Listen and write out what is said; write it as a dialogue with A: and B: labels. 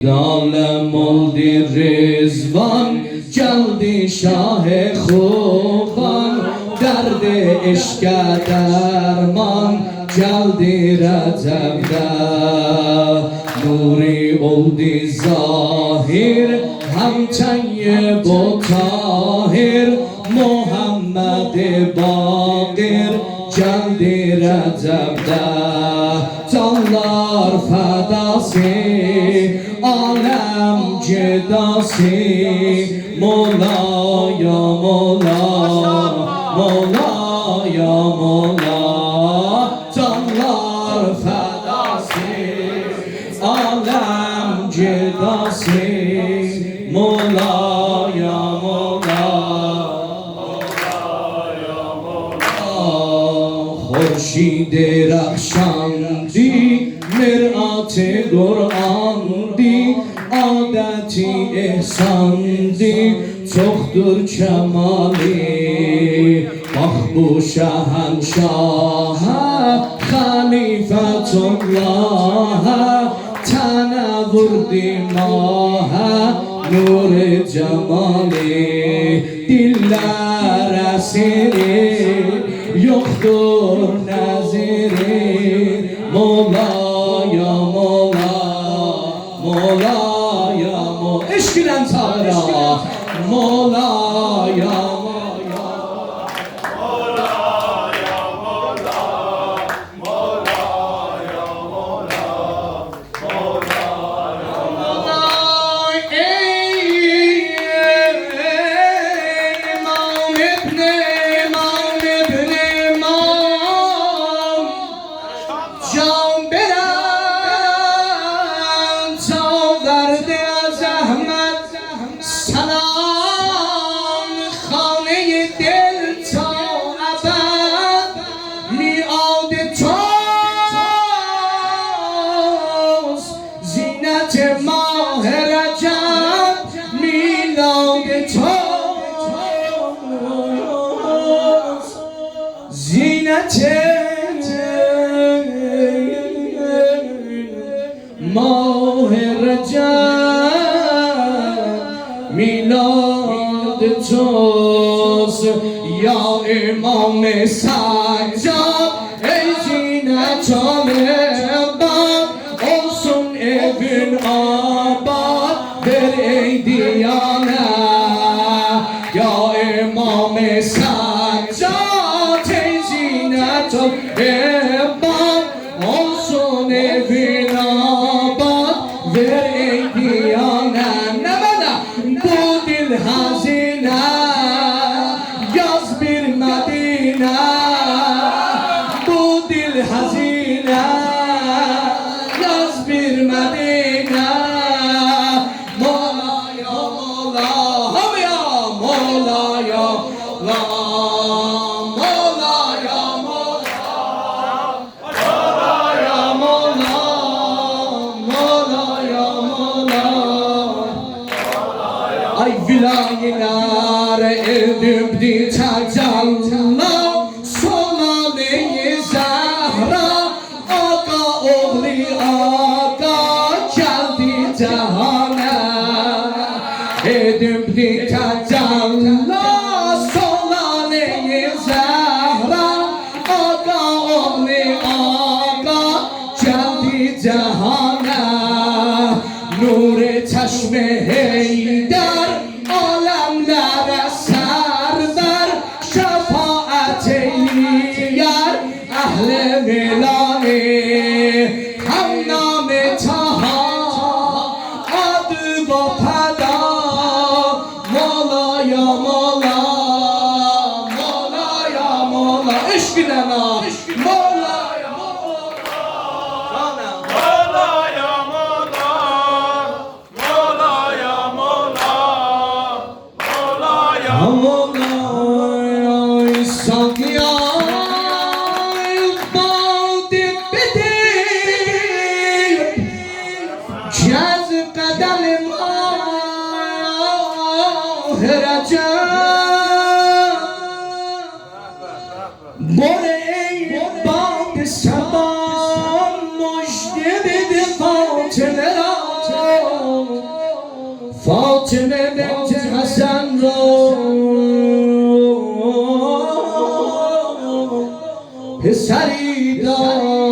A: عالم oldi رضوان geldi şah-ı خوبان درد عشق درمان geldi Recep'de nuri oldu zahir hem tayyib و tahir Muhammed Bakir geldi Recep'de canlar fedası alem cedası Mola ya Mola Mola ya Mola canlar fedası alem cedası Mola ya Mola خورشید رخشاندی مرآت قرآندی عادتی احساندی چختر کمالی مخبو شهنشاه خلیفت الله تنور ماه نور جمالی دلlar esiri yoktur naziri Mola ya Mola Mola ya Mola eşkilen çağıra Mola ya Mola Mola ya Mola Mola ya Mola Mola ya Mola ماه رجب میلاد توست یا امام سجاد ای زینت آباد olsun evin آباد در ای دیانه یا امام سجاد ای زینت آباد olsun evin آباد در ای دیانه نمانا bu dil hazine yaz bir Medine bu dil hazine yaz bir Medine Mola ya Mola ham ya Mola ya Mola Mola ya Mola Mola ya Mola Mola ya Mola ay vilaylar edibdi tecelli Solane-i Zehra Aga oğli Aga geldi cehane edibdi tecelli Solane-i Zehra Aga oğli Aga geldi cehane nur-i çeşme Heydar alemlere server şefaat eyleyar ehl-i milani hem nam-ı Taha adı Gopeda Mola ya Mola Mola ya Mola eşkine na Mola ya Mola
B: Mola ya Mola, Mola ya Mola, Mola ya
A: Mola İshak ya Badi bedip Cez kadem Recep Bore Badi sabah Mujde bedi fatılera فاطمه بنت حسن رو پسری داد